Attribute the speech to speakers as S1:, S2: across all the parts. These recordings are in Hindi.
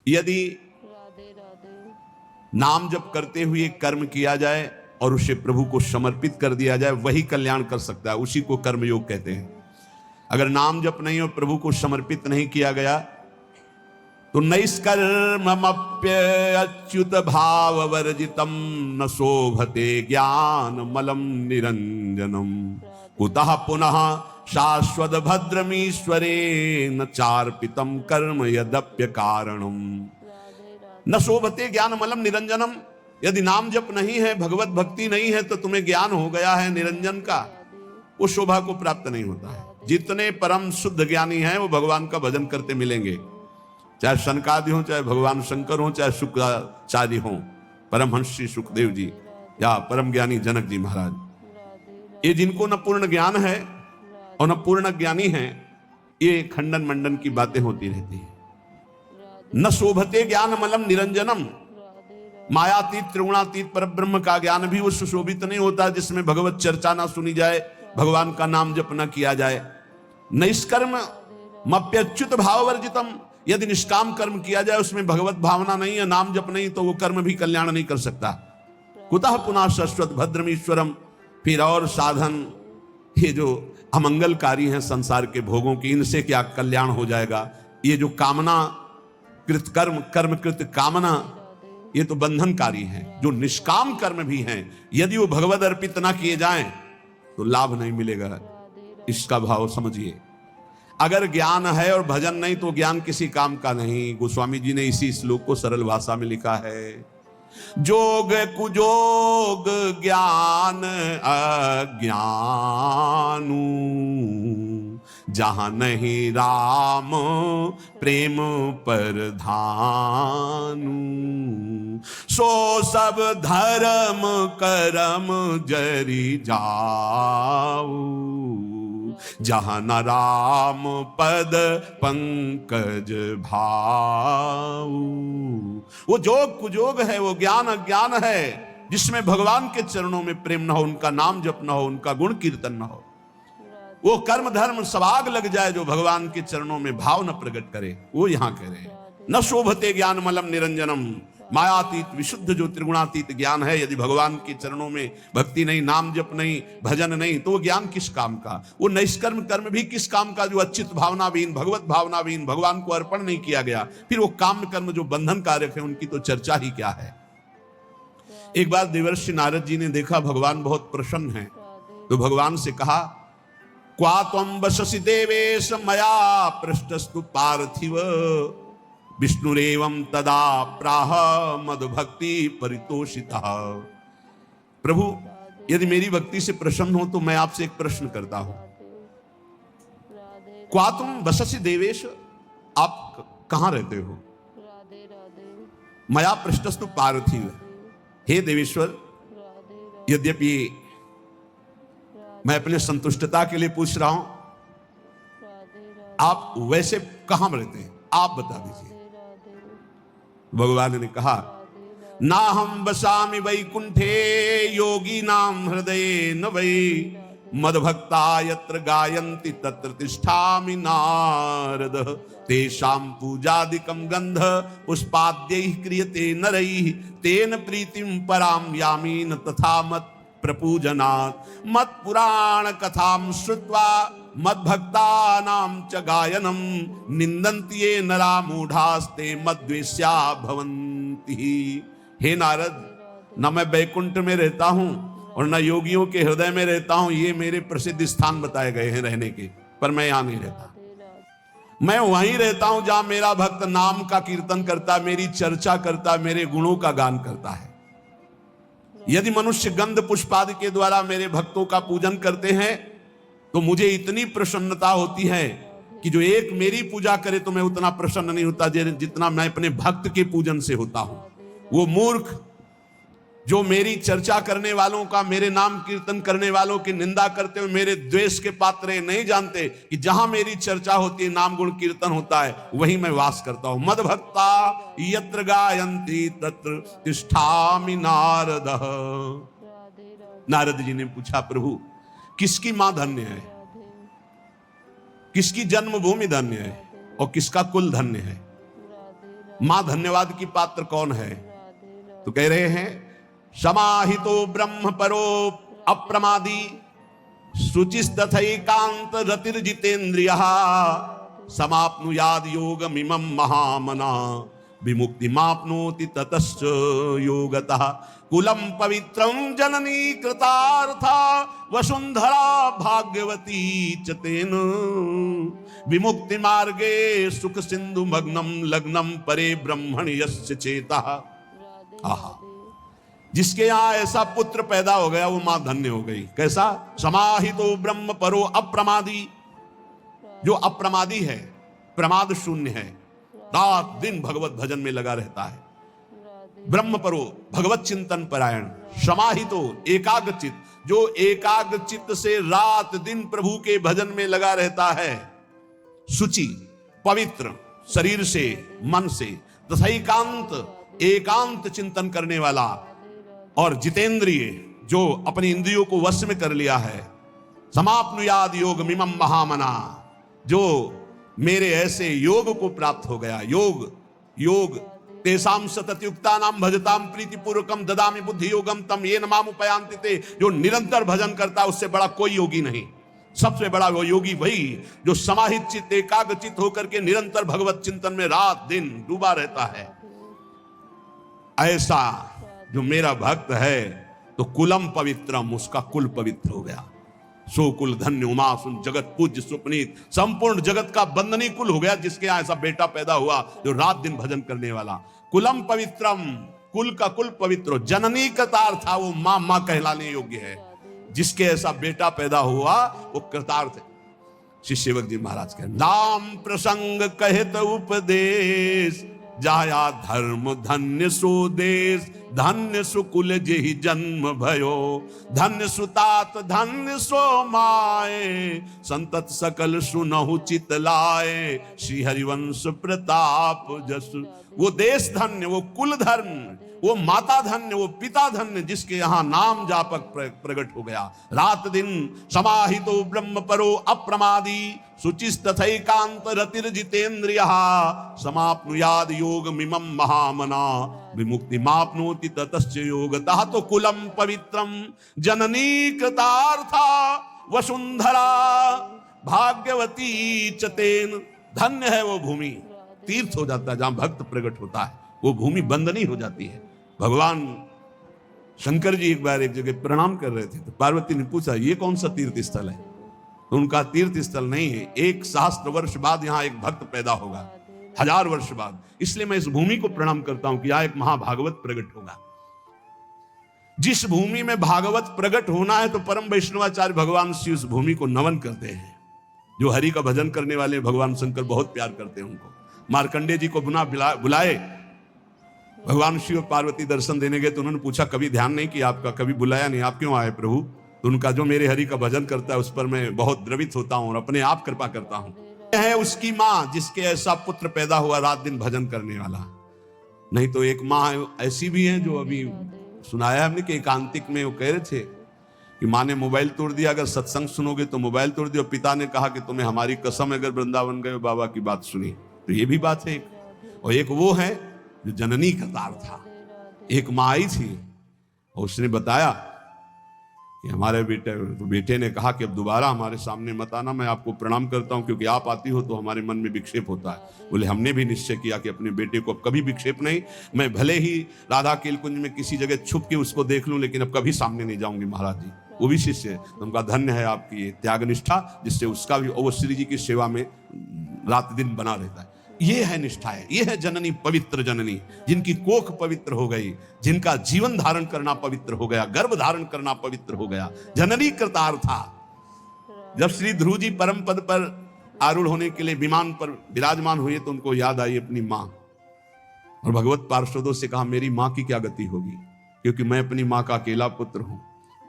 S1: यदि नाम जप करते हुए कर्म किया जाए और उसे प्रभु को समर्पित कर दिया जाए, वही कल्याण कर सकता है, उसी को कर्मयोग कहते हैं। अगर नाम जप नहीं और प्रभु को समर्पित नहीं किया गया तो नैष्कर्ममप्य अच्युत भाव वर्जितम न शोभते ज्ञान मलम निरंजनम कुतः पुनः शाश्वत भद्रमीश्वरे न चार्पितम कर्म यद्यप्य कारणम। न शोभते ज्ञान मलम निरंजनम, यदि नाम जप नहीं है, भगवत भक्ति नहीं है, तो तुम्हें ज्ञान हो गया है निरंजन का, वो शोभा को प्राप्त नहीं होता है। जितने परम शुद्ध ज्ञानी हैं वो भगवान का भजन करते मिलेंगे, चाहे सनकादि हो, चाहे भगवान शंकर हो, चाहे शुक्राचार्य हो, परमहंस श्री सुखदेव जी या परम ज्ञानी जनक जी महाराज। ये जिनको न पूर्ण ज्ञान है और न पूर्ण ज्ञानी है, ये खंडन मंडन की बातें होती रहती है। न शोभते ज्ञान मलम निरंजनम, मायातीत त्रिगुणातीत पर ब्रह्म का ज्ञान भी वो सुशोभित नहीं होता जिसमें भगवत चर्चा ना सुनी जाए, भगवान का नाम जप न किया जाए। निष्कर्म मप्यच्युत भाव वर्जितम, यदि निष्काम कर्म किया जाए उसमें भगवत भावना नहीं है, नाम जप नहीं, तो वो कर्म भी कल्याण नहीं कर सकता। कुतः पुनः शाश्वत भद्रमीश्वरम, फिर और साधन ये जो अमंगलकारी हैं संसार के भोगों की, इनसे क्या कल्याण हो जाएगा। ये जो कामना कृत कर्म, कर्म कृत कामना, ये तो बंधनकारी है। जो निष्काम कर्म भी हैं, यदि वो भगवद अर्पित ना किए जाएं तो लाभ नहीं मिलेगा। इसका भाव समझिए। अगर ज्ञान है और भजन नहीं तो ज्ञान किसी काम का नहीं। गोस्वामी जी ने इसी श्लोक को सरल भाषा में लिखा है, जोग कुजोग ज्ञान अज्ञानू, जहां नहीं राम प्रेम पर धानु, सो सब धर्म करम जरी जाऊ, जहां न राम पद पंकज भाऊ। वो जोग कुजोग है, वो ज्ञान अज्ञान है जिसमें भगवान के चरणों में प्रेम न हो, उनका नाम जप न हो, उनका गुण कीर्तन न हो। वो कर्म धर्म सवाग लग जाए जो भगवान के चरणों में भाव न प्रकट करे, वो यहां कह रहे हैं। न शोभते ज्ञान मलम निरंजनम, मायातीत विशुद्ध जो त्रिगुणातीत ज्ञान है, यदि भगवान के चरणों में भक्ति नहीं, नाम जप नहीं, भजन नहीं, तो वो ज्ञान किस काम का। वो निष्कर्म कर्म भी किस काम का, जो अच्युत भावनाविहीन, भगवत भावनाविहीन, भगवान को अर्पण नहीं किया गया। फिर वो काम कर्म जो बंधन कारक है, उनकी तो चर्चा ही क्या है। एक बार देवर्षि नारद जी ने देखा भगवान बहुत प्रसन्न है, तो भगवान से कहा, क्वा त्वं वससि देवेश मया पृष्ठस्तु पार्थिव, विष्णुरेवं तदा प्राह मद्भक्ति परितोषितः। प्रभु यदि मेरी भक्ति से प्रसन्न हो तो मैं आपसे एक प्रश्न करता हूं, क्वा तुम वससि देवेश, आप कहां रहते हो। मया पृष्ठस्तु पार्थिव, हे देवेश्वर, यद्यपि मैं अपने संतुष्टता के लिए पूछ रहा हूं, आप वैसे कहां रहते हैं, आप बता दीजिए। भगवान ने कहा, ना हम वसामि वैकुंठे योगी नाम हृदये न वै, मद्भक्ता यत्र गायन्ति तत्र तिष्ठामि नारद, तेषां पूजादिकं गंध पुष्पाद्यैः क्रियते नरैः, तेन प्रीतिं परां यामि न तथा मत् प्रपूजनात्, मत् पुराण कथां श्रुत्वा मद्भक्तानां च गायनं, निंदन्ति ये नरा मूढ़ास्ते मद्वेष्या भवन्ति। हे नारद, न मैं बैकुंठ में रहता हूं और न योगियों के हृदय में रहता हूं, ये मेरे प्रसिद्ध स्थान बताए गए हैं रहने के, पर मैं यहां नहीं रहता। मैं वहीं रहता हूं जहां मेरा भक्त नाम का कीर्तन करता, मेरी चर्चा करता, मेरे गुणों का गान करता है। यदि मनुष्य गंध पुष्प आदि के द्वारा मेरे भक्तों का पूजन करते हैं तो मुझे इतनी प्रसन्नता होती है कि जो एक मेरी पूजा करे तो मैं उतना प्रसन्न नहीं होता जितना मैं अपने भक्त के पूजन से होता हूं। वो मूर्ख जो मेरी चर्चा करने वालों का, मेरे नाम कीर्तन करने वालों की निंदा करते हुए मेरे द्वेष के पात्र हैं, नहीं जानते कि जहां मेरी चर्चा होती है, नाम गुण कीर्तन होता है, वहीं मैं वास करता हूं। मद्भक्ता यत्र गायन्ति तत्र तिष्ठामि नारद। नारद जी ने पूछा, प्रभु किसकी मां धन्य है, किसकी जन्मभूमि धन्य है और किसका कुल धन्य है। मां धन्यवाद की पात्र कौन है? तो कह रहे हैं समाहितो ब्रह्म परो अप्रमादी शुचिस्तथैकांत रतिर्जितेन्द्रियः समाप्नुयाद योगमिमं महामना विमुक्तिमाप्नोति ततश्च योगतः कुलं पवित्रं जननी कृतार्था वसुंधरा भाग्यवती च तेन विमुक्ति मार्गे सुख सिंधु मग्नम लग्नम परे ब्रह्मणि यस्य चेतः। आहा, जिसके यहां ऐसा पुत्र पैदा हो गया वो मां धन्य हो गई। कैसा? समाहितो ब्रह्म परो अप्रमादी, जो अप्रमादी है, प्रमाद शून्य है, रात दिन भगवत भजन में लगा रहता है। ब्रह्म परो भगवत चिंतन परायण, समाहितो एकाग्रचित, जो एकाग्रचित से रात दिन प्रभु के भजन में लगा रहता है। शुचि पवित्र शरीर से मन से, तथा एकांत चिंतन करने वाला, और जितेंद्रिय जो अपनी इंद्रियों को वश में कर लिया है। समाप्नुयाद योग मिमम महामना, जो मेरे ऐसे योग को प्राप्त हो गया। योग तेसाम सततयुक्ता नाम भजताम प्रीतिपूर्वकम ददामि बुद्धि योगम तम ये नमामुपयांति ते, जो निरंतर भजन करता है उससे बड़ा कोई योगी नहीं। सबसे बड़ा वो योगी वही जो समाहित चित्त एकाग्रचित होकर के निरंतर भगवत चिंतन में रात दिन डूबा रहता है। ऐसा जो मेरा भक्त है तो कुलम पवित्रम, उसका कुल पवित्र हो गया। सो कुल धन्य उमासुन जगत पूज्य सुपनीत, संपूर्ण जगत का बंदनी कुल हो गया जिसके यहां ऐसा बेटा पैदा हुआ जो रात दिन भजन करने वाला। कुलम पवित्रम, कुल का कुल पवित्र। जननी कृतार्थ था, वो मां कहलाने योग्य है। जिसके ऐसा बेटा पैदा हुआ वो कृतार्थ है। श्री सेवक जी महाराज के नाम प्रसंग कहत उपदेश, जाया धर्म धन्य सो देश, धन्य सुकुल जेहि जन्म भयो, धन्य सुतात धन्य सो माए, संतत सकल सुनहु चित लाए, श्री हरिवंश प्रताप जसु। वो देश धन्य, वो कुल धर्म, वो माता धन्य, वो पिता धन्य, जिसके यहां नाम जापक प्रकट हो गया। रात दिन समाहितो ब्रह्म परो अप्रमादी, शुचिस्तथैकांत रतिर्जितेन्द्रियः, समाप्नुयाद योग मिमं महामना, विमुक्ति माप्नोति ततश्च योगतः। तो कुलम पवित्रम जननी कृतार्था वसुंधरा भाग्यवती च तेन, धन्य है वो भूमि, तीर्थ हो जाता है जहां भक्त प्रकट होता है, वो भूमि बंदनी हो जाती है। भगवान शंकर जी एक बार एक जगह प्रणाम कर रहे थे तो पार्वती ने पूछा ये कौन सा तीर्थ स्थल है? तो उनका तीर्थ स्थल नहीं है, 1 सहस्त्र वर्ष बाद यहां एक भक्त पैदा होगा, 1000 वर्ष बाद, इसलिए मैं इस भूमि को प्रणाम करता हूं कि यहां एक महाभागवत प्रकट होगा। जिस भूमि में भागवत प्रकट होना है तो परम वैष्णवाचार्य भगवान श्री उस भूमि को नमन करते हैं। जो हरि का भजन करने वाले भगवान शंकर बहुत प्यार करते हैं उनको। मार्कंडे जी को बुलाए, भगवान शिव और पार्वती दर्शन देने गए तो उन्होंने पूछा कभी ध्यान नहीं किया आपका, कभी बुलाया नहीं, आप क्यों आए प्रभु? तो उनका जो मेरे हरि का भजन करता है उस पर मैं बहुत द्रवित होता हूं और अपने आप कृपा करता हूं। यह है उसकी मां जिसके ऐसा पुत्र पैदा हुआ रात दिन भजन करने वाला। नहीं तो एक मां ऐसी भी है जो अभी सुनाया हमने कि एकांतिक में वो कह रहे थे कि मां ने मोबाइल तोड़ दिया, अगर सत्संग सुनोगे तो मोबाइल तोड़ दिया। पिता ने कहा कि तुम्हें हमारी कसम, अगर वृंदावन गए बाबा की बात सुनी। तो ये भी बात है। और एक वो है जो जननी कतार था, एक मां आई थी और उसने बताया कि हमारे बेटे ने कहा कि अब दोबारा हमारे सामने मत आना, मैं आपको प्रणाम करता हूं क्योंकि आप आती हो तो हमारे मन में विक्षेप होता है। बोले हमने भी निश्चय किया कि अपने बेटे को अब कभी विक्षेप नहीं, मैं भले ही राधा केलकुंज में किसी जगह छुप के उसको देख लूं लेकिन अब कभी सामने नहीं जाऊंगी महाराज जी। वो भी शिष्य है, तो उनका धन्य है आपकी ये त्याग निष्ठा जिससे उसका भी वो श्री जी की सेवा में रात दिन बना रहता है। ये है निष्ठा है, ये है जननी, पवित्र जननी, जिनकी कोख पवित्र हो गई, जिनका जीवन धारण करना पवित्र हो गया, गर्भ धारण करना पवित्र हो गया। जननी कृतार्था। जब श्री ध्रुव जी परम पद पर आरूढ़ होने के लिए विमान पर विराजमान हुए तो उनको याद आई अपनी मां और भगवत पार्षदों से कहा मेरी मां की क्या गति होगी, क्योंकि मैं अपनी मां का अकेला पुत्र हूं,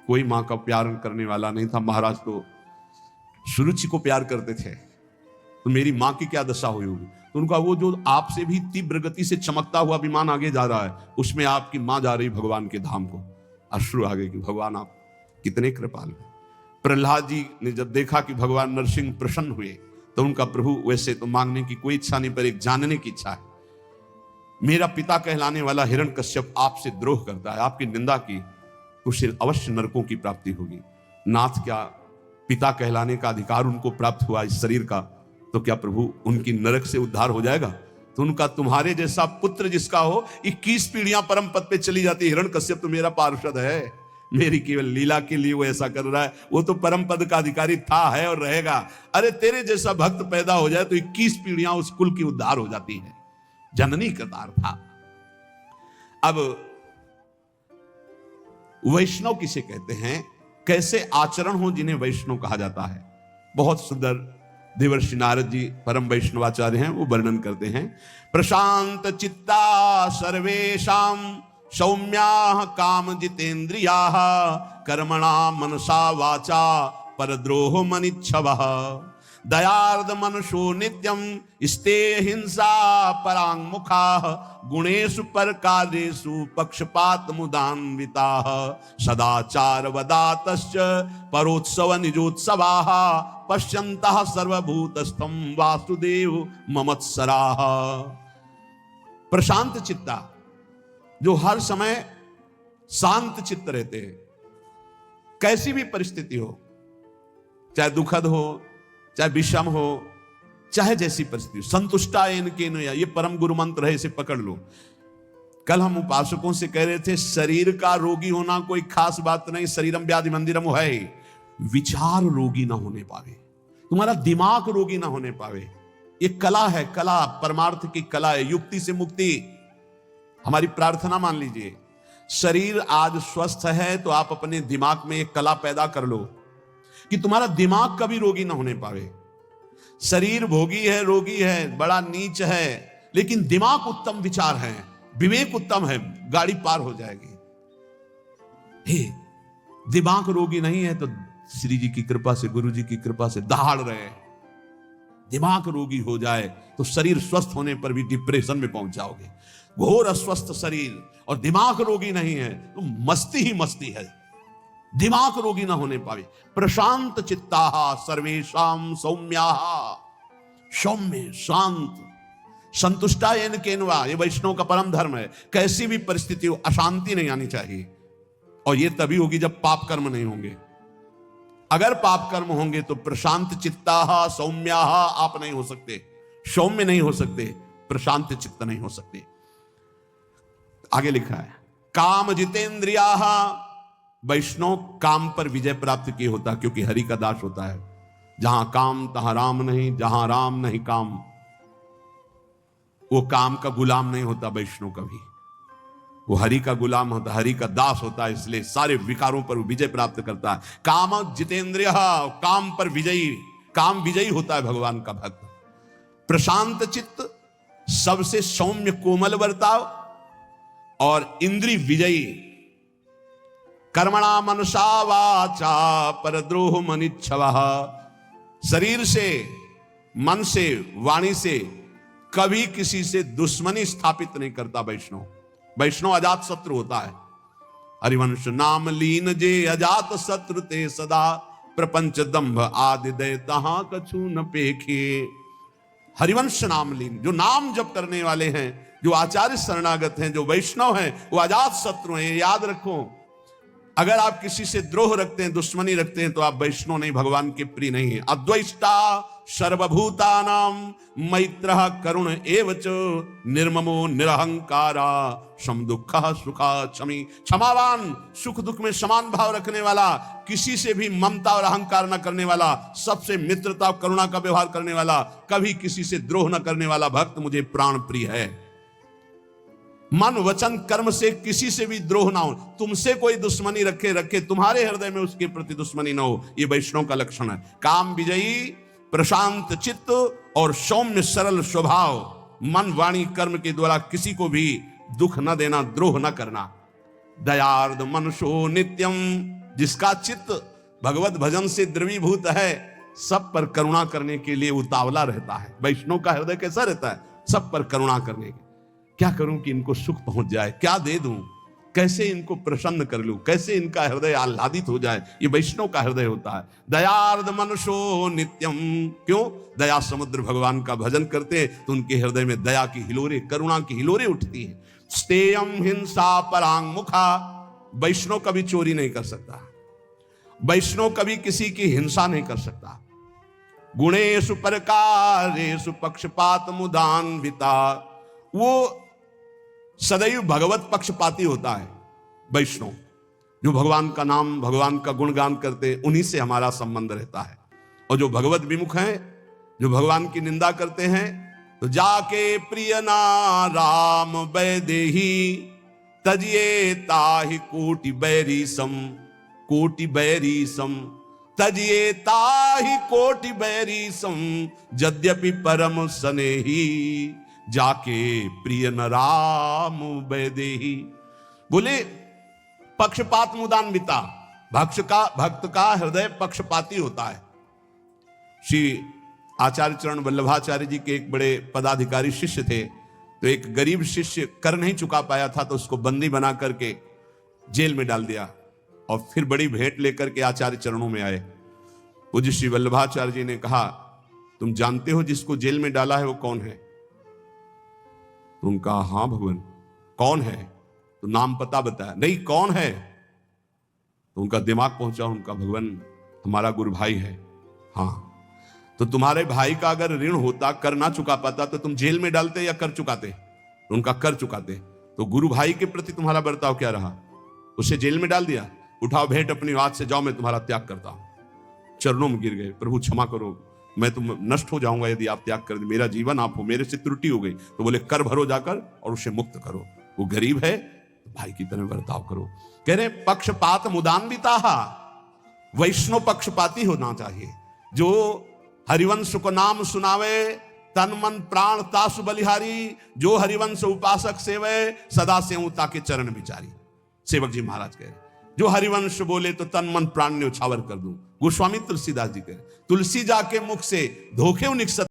S1: कोई मां का प्यार करने वाला नहीं था। महाराज तो सुरुचि को प्यार करते थे, तो मेरी मां की क्या दशा हुई होगी। तो उनका वो जो आपसे भी तीव्र गति से चमकता हुआ विमान आगे जा रहा है, उसमें आपकी मां जा रही भगवान के धाम को। अश्रु आ गए कि भगवान आप कितने कृपालु हैं। प्रहलाद जी ने जब देखा कि भगवान नरसिंह प्रसन्न हुए तो उनका प्रभु वैसे तो मांगने की कोई इच्छा नहीं पर एक जानने की इच्छा है। मेरा पिता कहलाने वाला हिरण्यकश्यप आपसे द्रोह करता है, आपकी निंदा की, तो उसे अवश्य नरकों की प्राप्ति होगी। नाथ, क्या पिता कहलाने का अधिकार उनको प्राप्त हुआ इस शरीर का, तो क्या प्रभु उनकी नरक से उद्धार हो जाएगा? तो उनका तुम्हारे जैसा पुत्र जिसका हो 21 पीढ़ियां परम पद पे चली जाती। हिरण्यकश्यप तो मेरा पार्षद है, मेरी केवल लीला के लिए वो ऐसा कर रहा है, वो तो परम पद का अधिकारी था, है और रहेगा। अरे तेरे जैसा भक्त पैदा हो जाए तो 21 पीढ़ियां उस कुल की उद्धार हो जाती है। जननी कतार था। अब वैष्णव किसे कहते हैं, कैसे आचरण हो जिन्हें वैष्णव कहा जाता है? बहुत सुंदर देवर्षि नारद जी परम वैष्णवाचार्य हैं, वो वर्णन करते हैं। प्रशांत चित्ता सर्वेषां सौम्याः काम जितेन्द्रियाः कर्मणा मनसा वाचा परद्रोह मनिच्छवः दयार्द मनुषो नित्यम स्ते हिंसा परांगमुखाः गुणेषु परकार्येषु पक्षपात मुदान्विताः सदाचार वदातश्च परोत्सव निजोत्सवाः पश्यन्तः सर्वभूतस्थं वासुदेव ममत्सराः। प्रशांत चित्ता, जो हर समय शांत चित्त रहते हैं, कैसी भी परिस्थिति हो, चाहे दुखद हो, चाहे विषम हो, चाहे जैसी परिस्थिति हो, संतुष्टा येन ये परम गुरु मंत्र है, इसे पकड़ लो। कल हम उपासकों से कह रहे थे, शरीर का रोगी होना कोई खास बात नहीं, शरीरम व्याधि मंदिरम है, विचार रोगी ना होने पावे, तुम्हारा दिमाग रोगी ना होने पावे। ये कला है, कला परमार्थ की कला है, युक्ति से मुक्ति। हमारी प्रार्थना मान लीजिए, शरीर आज स्वस्थ है तो आप अपने दिमाग में एक कला पैदा कर लो कि तुम्हारा दिमाग कभी रोगी ना होने पावे। शरीर भोगी है, रोगी है, बड़ा नीच है, लेकिन दिमाग उत्तम विचार है, विवेक उत्तम है, गाड़ी पार हो जाएगी। हे, दिमाग रोगी नहीं है तो श्री जी की कृपा से, गुरु जी की कृपा से दहाड़ रहे हैं। दिमाग रोगी हो जाए तो शरीर स्वस्थ होने पर भी डिप्रेशन में पहुंच जाओगे। घोर अस्वस्थ शरीर और दिमाग रोगी नहीं है तो मस्ती ही मस्ती है, दिमाग रोगी ना होने पावे। प्रशांत चित्ताः सर्वेषां सौम्याः, सौम्य शांत, संतुष्टा येन केनवा, ये वैष्णव का परम धर्म है। कैसी भी परिस्थिति हो, अशांति नहीं आनी चाहिए, और ये तभी होगी जब पाप कर्म नहीं होंगे। अगर पाप कर्म होंगे तो प्रशांत चित्ताः सौम्याः आप नहीं हो सकते, सौम्य नहीं हो सकते, प्रशांत चित्त नहीं हो सकते। आगे लिखा है, काम जितेंद्रियाः, वैष्णव काम पर विजय प्राप्त किए होता, क्योंकि हरि का दास होता है। जहां काम तहां राम नहीं, जहां राम नहीं काम। वो काम का गुलाम नहीं होता वैष्णव कभी, वो हरि का गुलाम होता, हरि का दास होता है, इसलिए सारे विकारों पर वो विजय प्राप्त करता है। काम जितेंद्रिय, काम पर विजयी, काम विजयी होता है भगवान का भक्त। प्रशांत चित्त, सबसे सौम्य कोमल बर्ताव और इंद्रिय विजयी। कर्मणा मनसा वाचा परद्रोह मनिच्छवः, शरीर से, मन से, वाणी से कभी किसी से दुश्मनी स्थापित नहीं करता वैष्णव। वैष्णव अजात शत्रु होता है। हरिवंश नाम लीन जे अजात शत्रु ते सदा, प्रपंच दंभ आदि दय तहां कछु न पेखे। हरिवंश नाम लीन, जो नाम जप करने वाले हैं, जो आचार्य शरणागत हैं, जो वैष्णव हैं, वो अजात शत्रु हैं, याद रखो। अगर आप किसी से द्रोह रखते हैं, दुश्मनी रखते हैं, तो आप वैष्णव नहीं, भगवान के प्रिय नहीं है। अद्वैष्टा सर्वभूतानां मैत्रः करुण एवच निर्ममो निरहंकारा सम दुःखः सुखा क्षमी, क्षमावान, सुख दुख में समान भाव रखने वाला, किसी से भी ममता और अहंकार न करने वाला, सबसे मित्रता और करुणा का व्यवहार करने वाला, कभी किसी से द्रोह न करने वाला भक्त मुझे प्राण प्रिय है। मन वचन कर्म से किसी से भी द्रोह ना हो। तुमसे कोई दुश्मनी रखे, तुम्हारे हृदय में उसके प्रति दुश्मनी ना हो, ये वैष्णव का लक्षण है। काम विजयी, प्रशांत चित्त और सौम्य सरल स्वभाव, मन वाणी कर्म के द्वारा किसी को भी दुख न देना, द्रोह न करना। दयार्द मनुष्यो नित्यम, जिसका चित्त भगवत भजन से द्रवीभूत है, सब पर करुणा करने के लिए उतावला रहता है। वैष्णव का हृदय कैसा रहता है? सब पर करुणा करने के, क्या करूं कि इनको सुख पहुंच जाए, क्या दे दूं, कैसे इनको प्रसन्न कर लूं, कैसे इनका हृदय आह्लादित हो जाए। ये वैष्णव का हृदय होता है। दयार्द मनुष्यो नित्यम, क्यों? दया समुद्र भगवान का भजन करते हैं तो उनके हृदय में दया की हिलोरे, करुणा की हिलोरे उठती है। स्तेयम हिंसा परांग मुखा, वैष्णव कभी चोरी नहीं कर सकता, वैष्णव कभी किसी की हिंसा नहीं कर सकता। गुणेषु परकारेषु पक्षपात मुदान्विता, वो सदैव भगवत पक्षपाती होता है वैष्णव। जो भगवान का नाम, भगवान का गुणगान करते, उन्हीं से हमारा संबंध रहता है। और जो भगवत विमुख हैं, जो भगवान की निंदा करते हैं, तो जाके प्रिय ना राम वैदेही तजिए ताहि कोटि बैरी सम, कोटि बैरी सम, तजिए ताहि कोटि बैरी सम, यद्यपि परम स्नेही जाके प्रिय न राम वैदेही। बोले पक्षपात मुदान्विता, भक्त का हृदय पक्षपाती होता है। श्री आचार्य चरण वल्लभाचार्य जी के एक बड़े पदाधिकारी शिष्य थे, तो एक गरीब शिष्य कर नहीं चुका पाया था, तो उसको बंदी बना करके जेल में डाल दिया और फिर बड़ी भेंट लेकर के आचार्य चरणों में आए। पूज्य श्री वल्लभाचार्य जी ने कहा, तुम जानते हो जिसको जेल में डाला है वो कौन है? तो उनका हाँ भगवान। कौन है? तो नाम पता बताया। नहीं, कौन है? तो उनका दिमाग पहुंचा, उनका भगवान हमारा गुरु भाई है। हाँ, तो तुम्हारे भाई का अगर ऋण होता, कर ना चुका पाता, तो तुम जेल में डालते या कर चुकाते? तो उनका कर चुकाते। तो गुरु भाई के प्रति तुम्हारा बर्ताव क्या रहा? उसे जेल में डाल दिया। उठाओ भेंट अपनी, हाथ से जाओ, मैं तुम्हारा त्याग करता हूं। चरणों में गिर गए, प्रभु क्षमा करो, मैं तुम नष्ट हो जाऊंगा यदि आप त्याग कर दे, मेरा जीवन आप हो, मेरे से त्रुटि हो गई। तो बोले कर भरो जाकर और उसे मुक्त करो। वो गरीब है तो भाई की तरह बर्ताव करो। कह रहे पक्षपात मुदान्विता, वैष्णव पक्षपाती होना चाहिए। जो हरिवंश को नाम सुनावे, तन मन प्राण तासु बलिहारी, जो हरिवंश उपासक सेवे, सदा सेवता के चरण विचारी। सेवक जी महाराज कह रहे जो हरिवंश बोले तो तन मन प्राण न्योछावर कर दूं। गोस्वामी तुलसीदास जी कह रहे तुलसी जाके मुख से धोखे निकसत